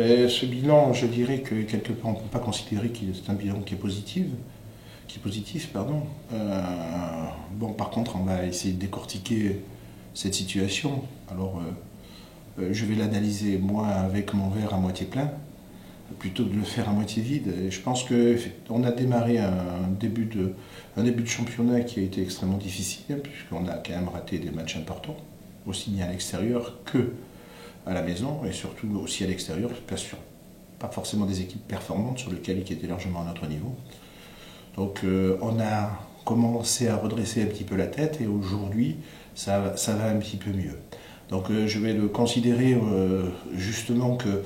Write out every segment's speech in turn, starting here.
Mais ce bilan, je dirais que quelque part, on ne peut pas considérer que c'est un bilan qui est positif, pardon. Bon, par contre, on va essayer de décortiquer cette situation. Alors, je vais l'analyser, moi, avec mon verre à moitié plein, plutôt que de le faire à moitié vide. Et je pense qu'on a démarré un début de championnat qui a été extrêmement difficile, puisqu'on a quand même raté des matchs importants, aussi bien à l'extérieur que à la maison, et surtout aussi à l'extérieur, pas forcément des équipes performantes sur lesquelles qui étaient largement à notre niveau. Donc on a commencé à redresser un petit peu la tête, et aujourd'hui ça va un petit peu mieux. Donc je vais le considérer justement que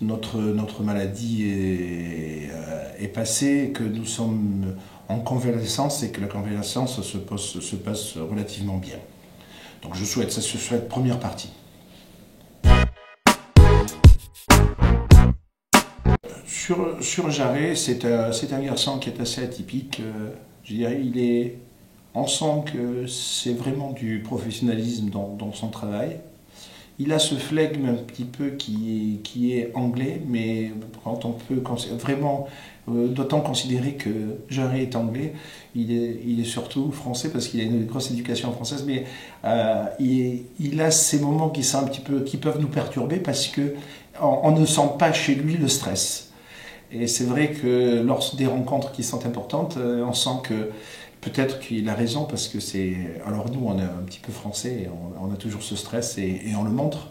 notre maladie est passée, que nous sommes en convalescence et que la convalescence se passe relativement bien. Donc ça se souhaite première partie. Sur Jarret, c'est un garçon qui est assez atypique. Je dirais, on sent que c'est vraiment du professionnalisme dans son travail. Il a ce flegme un petit peu qui est anglais, mais quand on peut vraiment d'autant considérer que Jarret est anglais, il est surtout français parce qu'il a une grosse éducation française, mais il a ces moments qui peuvent nous perturber parce que on ne sent pas chez lui le stress. Et c'est vrai que lors des rencontres qui sont importantes, on sent que peut-être qu'il a raison parce que c'est... Alors nous, on est un petit peu français, et on a toujours ce stress et on le montre.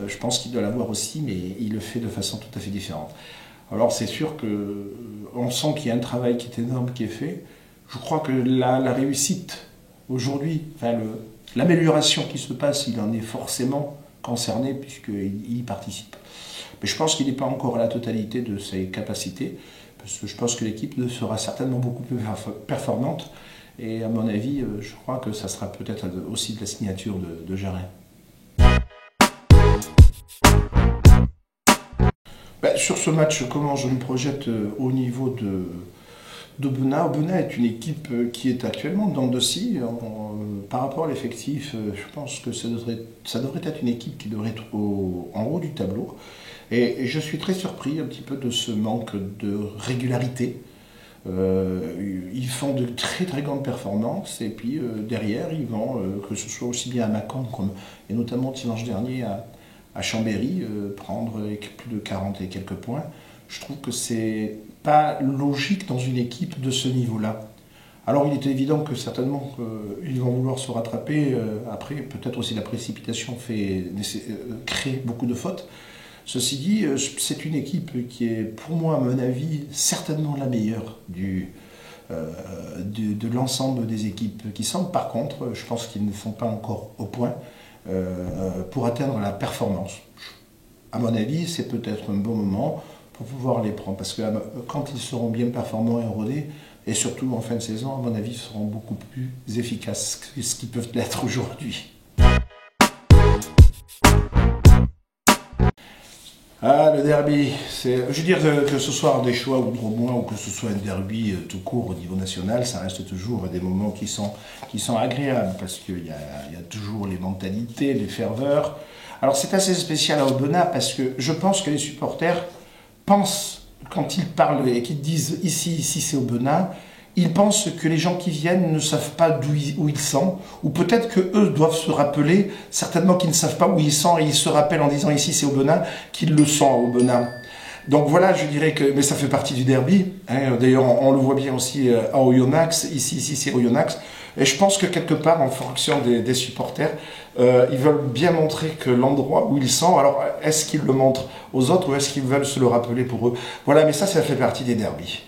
Je pense qu'il doit l'avoir aussi, mais il le fait de façon tout à fait différente. Alors c'est sûr qu'on sent qu'il y a un travail qui est énorme qui est fait. Je crois que la réussite aujourd'hui, enfin l'amélioration qui se passe, il en est forcément concerné puisqu'il y participe. Mais je pense qu'il n'est pas encore à la totalité de ses capacités, parce que je pense que l'équipe sera certainement beaucoup plus performante. Et à mon avis, je crois que ça sera peut-être aussi de la signature de Jarret. Sur ce match, comment je me projette au niveau d'Aubenas. Aubenas est une équipe qui est actuellement dans le dossier. Par rapport à l'effectif, je pense que ça devrait être une équipe qui devrait être en haut du tableau. Et je suis très surpris un petit peu de ce manque de régularité. Ils font de très très grandes performances et puis derrière ils vont, que ce soit aussi bien à Mâcon et notamment dimanche dernier à Chambéry, prendre plus de 40 et quelques points. Je trouve que c'est pas logique dans une équipe de ce niveau-là. Alors il est évident que certainement ils vont vouloir se rattraper. Après, peut-être aussi la précipitation crée beaucoup de fautes. Ceci dit, c'est une équipe qui est, pour moi, à mon avis, certainement la meilleure de l'ensemble des équipes qui sont. Par contre, je pense qu'ils ne font pas encore au point pour atteindre la performance. À mon avis, c'est peut-être un bon moment pour pouvoir les prendre. Parce que quand ils seront bien performants et rodés, et surtout en fin de saison, à mon avis, ils seront beaucoup plus efficaces que ce qu'ils peuvent l'être aujourd'hui. Ah, le derby, je veux dire que ce soit des choix ou Drômois ou que ce soit un derby tout court au niveau national, ça reste toujours des moments qui sont agréables parce qu'il y a toujours les mentalités, les ferveurs. Alors c'est assez spécial à Aubenas parce que je pense que les supporters pensent, quand ils parlent et qu'ils disent ici c'est Aubenas, ils pensent que les gens qui viennent ne savent pas où ils sont, ou peut-être qu'eux doivent se rappeler, certainement qu'ils ne savent pas où ils sont, et ils se rappellent en disant ici c'est Aubenas, qu'ils le sont à Aubenas. Donc voilà, je dirais que, mais ça fait partie du derby, hein. D'ailleurs on le voit bien aussi à Oyonnax, ici c'est Oyonnax, et je pense que quelque part, en fonction des supporters, ils veulent bien montrer que l'endroit où ils sont, alors est-ce qu'ils le montrent aux autres, ou est-ce qu'ils veulent se le rappeler pour eux? Voilà, mais ça fait partie des derbys.